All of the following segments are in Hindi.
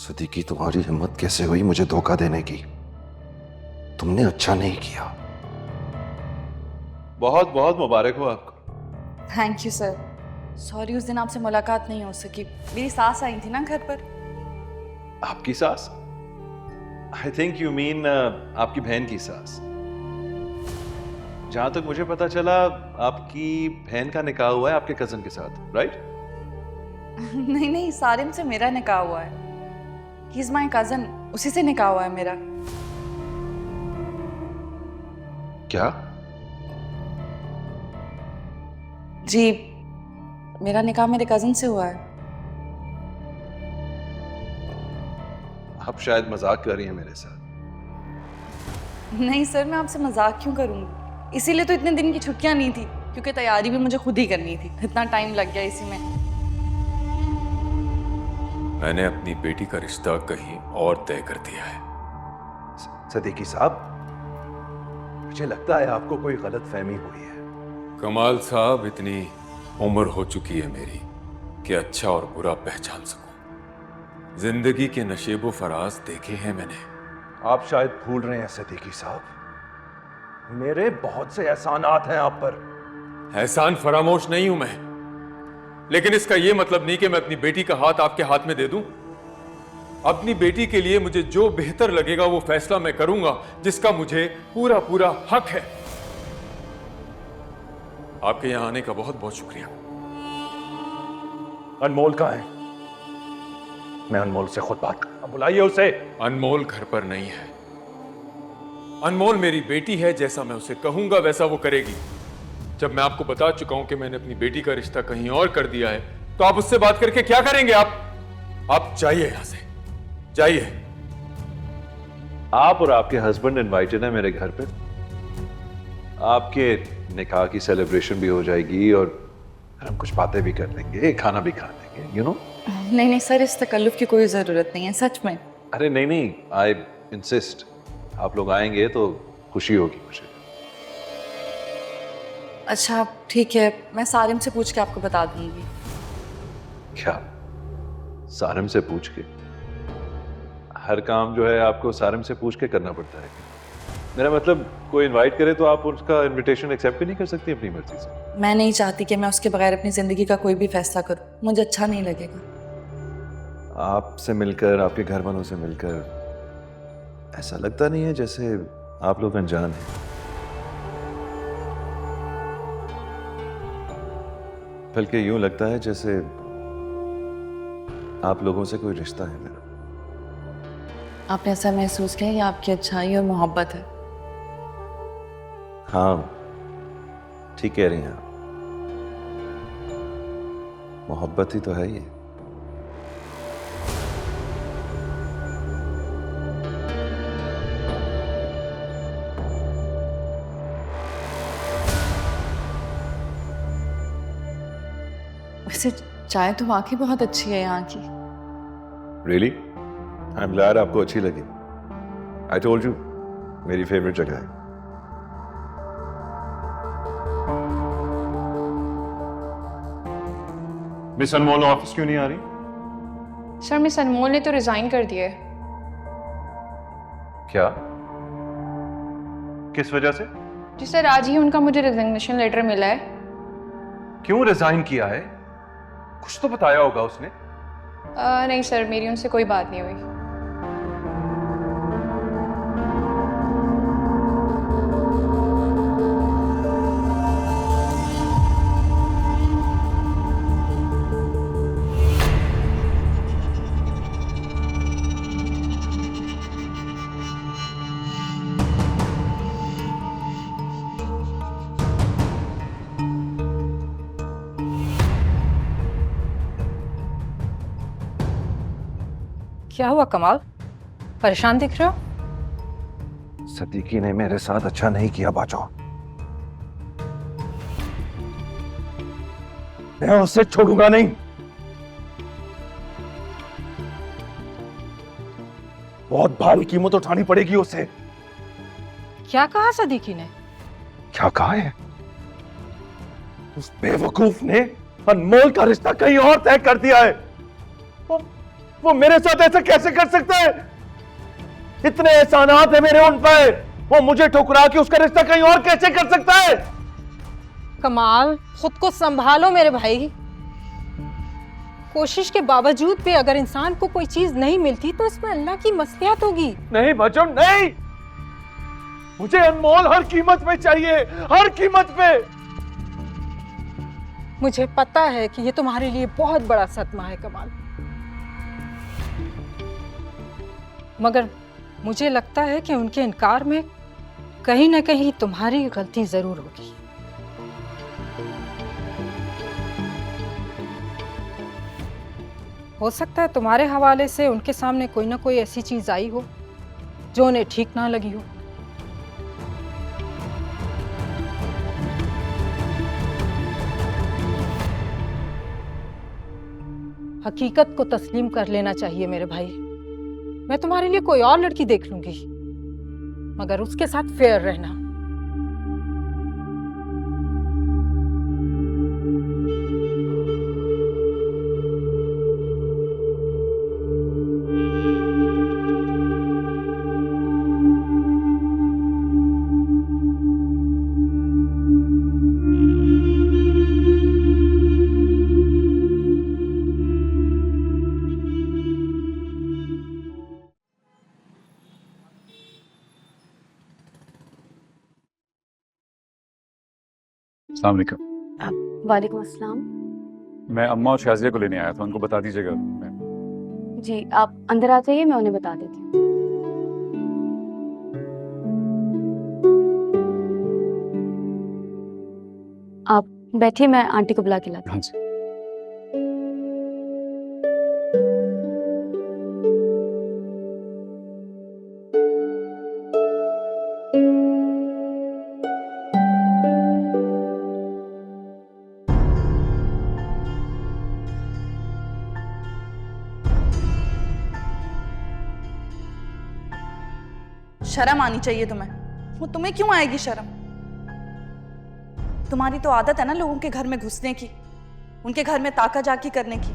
सदीकी, तुम्हारी हिम्मत कैसे हुई मुझे धोखा देने की? तुमने अच्छा नहीं किया। बहुत बहुत मुबारक हो आपको। Thank you sir. सॉरी उस दिन आपसे मुलाकात नहीं हो सकी। मेरी सास आई थी ना घर पर। आपकी सास? आई थिंक यू मीन आपकी बहन की सास। जहां तक मुझे पता चला आपकी बहन का निकाह हुआ है आपके कजन के साथ, राइट? नहीं नहीं, सारिम से मेरा निकाह हुआ है। ही इज माई कजन, उसी से निकाह हुआ है मेरा। क्या? जी, मेरा निकाह मेरे कजन से हुआ है। आप शायद मजाक कर रही हैं मेरे साथ। नहीं सर, मैं आपसे मजाक क्यों करूंगी? इसीलिए तो इतने दिन की छुट्टियां नहीं थी, क्योंकि तैयारी भी मुझे खुद ही करनी थी। इतना टाइम लग गया इसी में। मैंने अपनी बेटी का रिश्ता कहीं और तय कर दिया है। सदीकी साहब, मुझे लगता है आपको कोई गलत फहमी हुई है। कमाल साहब, इतनी उम्र हो चुकी है मेरी कि अच्छा और बुरा पहचान सकूं। जिंदगी के नशेबो फराज देखे हैं मैंने। आप शायद भूल रहे हैं सदीकी साहब, मेरे बहुत से एहसानात हैं आप पर। एहसान फरामोश नहीं हूं मैं, लेकिन इसका यह मतलब नहीं कि मैं अपनी बेटी का हाथ आपके हाथ में दे दूं। अपनी बेटी के लिए मुझे जो बेहतर लगेगा वो फैसला मैं करूंगा, जिसका मुझे पूरा पूरा हक है। आपके यहां आने का बहुत बहुत शुक्रिया। अनमोल कहाँ है? मैं अनमोल से खुद बात करता हूं, बुलाइए उसे। अनमोल घर पर नहीं है। अनमोल मेरी बेटी है, जैसा मैं उसे कहूंगा वैसा वो करेगी। जब मैं आपको बता चुका हूं कि मैंने अपनी बेटी का रिश्ता कहीं और कर दिया है, तो आप उससे बात करके क्या करेंगे? आप जाइए यहां से, जाइए। आप और आपके हस्बैंड इनवाइटेड है मेरे घर पे। आपके निकाह की सेलिब्रेशन भी हो जाएगी और हम कुछ बातें भी कर लेंगे, खाना भी खा लेंगे, यू नो। नहीं नहीं सर, इस तकल्लुफ की कोई जरूरत नहीं है, सच में। अरे नहीं नहीं, आई इंसिस्ट। आप लोग आएंगे तो खुशी होगी मुझे। अच्छा ठीक है, मैं सारिम से पूछ के आपको बता दूंगी। क्या? सारिम से पूछ के? हर काम जो है आपको सारिम से पूछ के करना पड़ता है? मेरा मतलब, कोई इनवाइट करे तो आप उसका इनविटेशन एक्सेप्ट भी नहीं कर सकती अपनी मर्जी से? मैं नहीं चाहती कि मैं उसके बगैर अपनी जिंदगी का कोई भी फैसला करूं, मुझे अच्छा नहीं लगेगा। आपसे मिलकर, आपके घर वालों से मिलकर ऐसा लगता नहीं है जैसे आप लोग अनजान हैं। बल्कि यूं लगता है जैसे आप लोगों से कोई रिश्ता है मेरा। आपने ऐसा महसूस किया या आपकी अच्छाई और मोहब्बत है? हाँ, ठीक कह रही हैं आप। मोहब्बत ही तो है ये। वैसे चाय तो वाकई बहुत अच्छी है यहाँ की। रियली? आई एम ग्लैड आपको अच्छी लगी। आई टोल्ड यू, मेरी फेवरेट जगह है। मिस अनमोल ऑफिस क्यों नहीं आ रही? सर, मिस अनमोल ने तो रिजाइन कर दिया है। क्या? किस वजह से? जी सर, आज ही उनका मुझे रिजिग्नेशन लेटर मिला है। क्यों रिजाइन किया है? कुछ तो बताया होगा उसने। नहीं सर, मेरी उनसे कोई बात नहीं हुई। क्या हुआ कमाल, परेशान दिख रहे हो? सदीकी ने मेरे साथ अच्छा नहीं किया बाजो। मैं उसे छोड़ूंगा नहीं। बहुत भारी कीमत उठानी पड़ेगी उसे। क्या कहा सदीकी ने? क्या कहा है? उस बेवकूफ ने अनमोल का रिश्ता कहीं और तय कर दिया है। वो मेरे साथ ऐसा कैसे कर सकता है? इतने एहसानात है मेरे उन पर, वो मुझे ठुकरा के उसका रिश्ता कहीं और कैसे कर सकता है? कमाल, खुद को संभालो मेरे भाई। कोशिश के बावजूद भी अगर इंसान को कोई चीज नहीं मिलती तो इसमें अल्लाह की मसलियत होगी। नहीं बच्चों नहीं, मुझे अनमोल हर कीमत पे चाहिए, हर कीमत पे। मुझे पता है कि ये तुम्हारे लिए बहुत बड़ा सदमा है कमाल, मगर मुझे लगता है कि उनके इनकार में कहीं ना कहीं तुम्हारी गलती जरूर होगी। हो सकता है तुम्हारे हवाले से उनके सामने कोई ना कोई ऐसी चीज आई हो जो उन्हें ठीक ना लगी हो। हकीकत को तस्लीम कर लेना चाहिए मेरे भाई। मैं तुम्हारे लिए कोई और लड़की देख लूंगी, मगर उसके साथ फेयर रहना। अस्सलाम वालेकुम। वालेकुम अस्सलाम। मैं अम्मा और शाजिया को लेने आया था, उनको बता दीजिएगा। जी आप अंदर आ जाइए, मैं उन्हें बता देती हूँ। आप बैठिए, मैं आंटी को बुला के लाती हूँ। हाँ जी। शर्म आनी चाहिए तुम्हें। वो तुम्हें क्यों आएगी शर्म? तुम्हारी तो आदत है ना लोगों के घर में घुसने की, उनके घर में ताका जाकी करने की।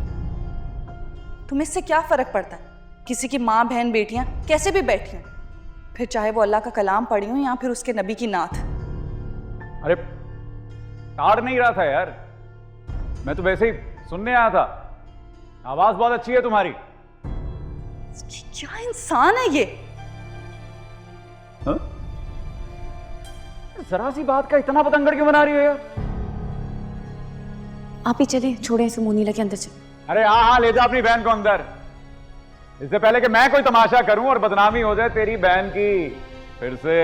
तुम्हें इससे क्या फर्क पड़ता है? किसी की माँ बहन बेटियां कैसे भी बैठी हों, फिर चाहे वो अल्लाह का कलाम पढ़ी हो या फिर उसके नबी की नात। अरे ताड़ नहीं रहा था यार, मैं तो वैसे ही सुनने आया था। आवाज बहुत अच्छी है तुम्हारी। क्या इंसान है ये? हाँ? जरा सी बात का इतना पतंगड़ क्यों बना रही हो यार? आप ही चले, छोड़े इसे, मोनीला के अंदर चले। अरे हाँ हाँ, ले जा अपनी बहन को अंदर। इससे पहले कि मैं कोई तमाशा करूं और बदनामी हो जाए तेरी बहन की फिर से।